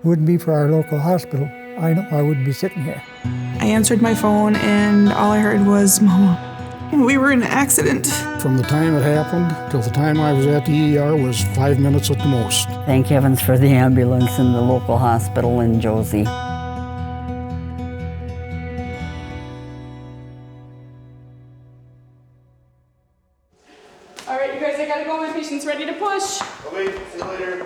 Wouldn't be for our local hospital, I know I wouldn't be sitting here. I answered my phone and all I heard was, "Mama, we were in an accident." From the time it happened till the time I was at the ER was 5 minutes at the most. Thank heavens for the ambulance in the local hospital in Josie. All right, you guys, I gotta go. My patient's ready to push. Okay, see you later.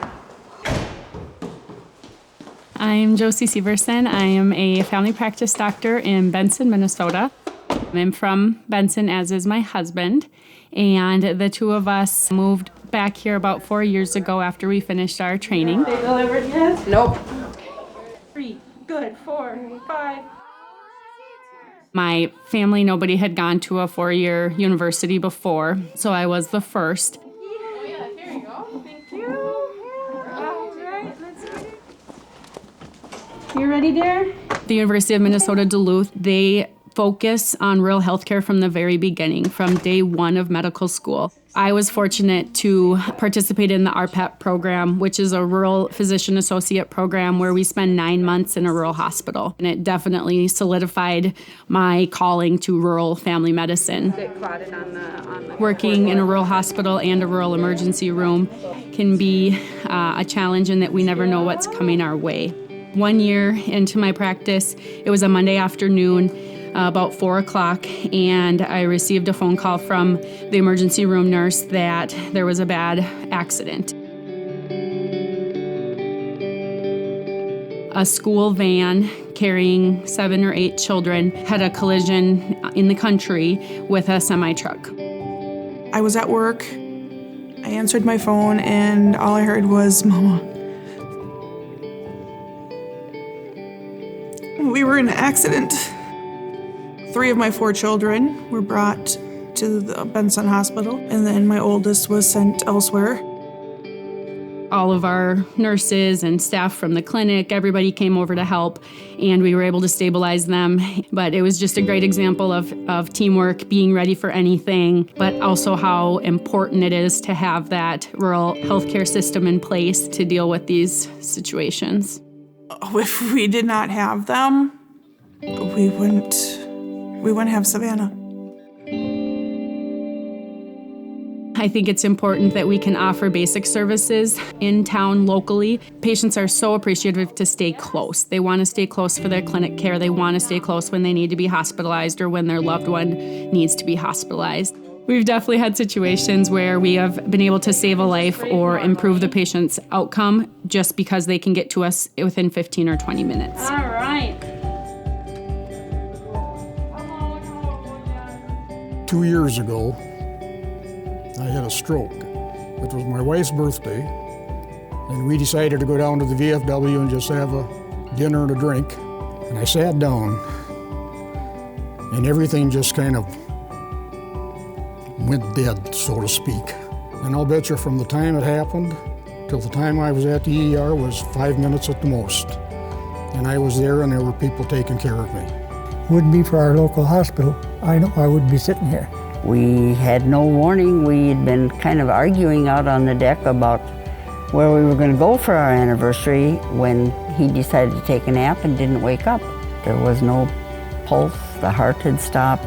I'm Josie Severson. I am a family practice doctor in Benson, Minnesota. I'm from Benson, as is my husband, and the two of us moved back here about 4 years ago after we finished our training. They delivered yet? Nope. 3, good, 4, 5. My family, nobody had gone to a 4-year university before, so I was the first. Oh yeah, here you go. Thank you. All right, let's get it. You ready, dear? The University of Minnesota Duluth, they focus on rural healthcare from the very beginning, from day one of medical school. I was fortunate to participate in the RPEP program, which is a rural physician associate program where we spend 9 months in a rural hospital. And it definitely solidified my calling to rural family medicine. Working in a rural hospital and a rural emergency room can be a challenge in that we never know what's coming our way. 1 year into my practice, it was a Monday afternoon, about 4 o'clock, and I received a phone call from the emergency room nurse that there was a bad accident. A school van carrying 7 or 8 children had a collision in the country with a semi-truck. I was at work. I answered my phone and all I heard was, "Mama, we were in an accident." 3 of my 4 children were brought to the Benson Hospital, and then my oldest was sent elsewhere. All of our nurses and staff from the clinic, everybody came over to help, and we were able to stabilize them. But it was just a great example of teamwork, being ready for anything, but also how important it is to have that rural healthcare system in place to deal with these situations. If we did not have them, we wouldn't have Savannah. I think it's important that we can offer basic services in town locally. Patients are so appreciative to stay close. They want to stay close for their clinic care. They want to stay close when they need to be hospitalized or when their loved one needs to be hospitalized. We've definitely had situations where we have been able to save a life or improve the patient's outcome just because they can get to us within 15 or 20 minutes. All right. 2 years ago, I had a stroke. It was my wife's birthday, and we decided to go down to the VFW and just have a dinner and a drink. And I sat down, and everything just kind of went dead, so to speak. And I'll bet you from the time it happened till the time I was at the ER was 5 minutes at the most. And I was there, and there were people taking care of me. Wouldn't be for our local hospital, I know I wouldn't be sitting here. We had no warning. We had been kind of arguing out on the deck about where we were going to go for our anniversary when he decided to take a nap and didn't wake up. There was no pulse. The heart had stopped.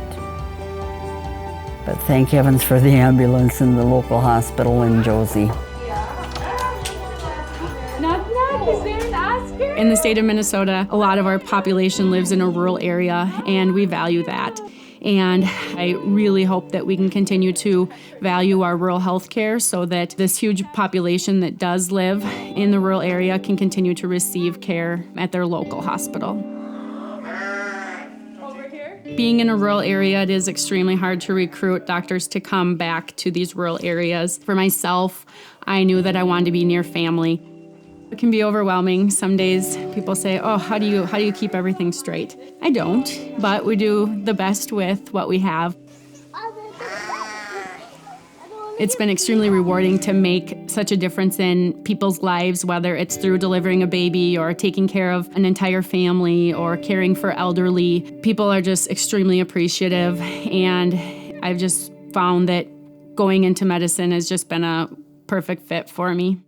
But thank heavens for the ambulance in the local hospital in Josie. In the state of Minnesota, a lot of our population lives in a rural area, and we value that. And I really hope that we can continue to value our rural health care so that this huge population that does live in the rural area can continue to receive care at their local hospital. Being in a rural area, it is extremely hard to recruit doctors to come back to these rural areas. For myself, I knew that I wanted to be near family. It can be overwhelming. Some days people say, "Oh, how do you keep everything straight?" I don't, but we do the best with what we have. It's been extremely rewarding to make such a difference in people's lives, whether it's through delivering a baby or taking care of an entire family or caring for elderly. People are just extremely appreciative, and I've just found that going into medicine has just been a perfect fit for me.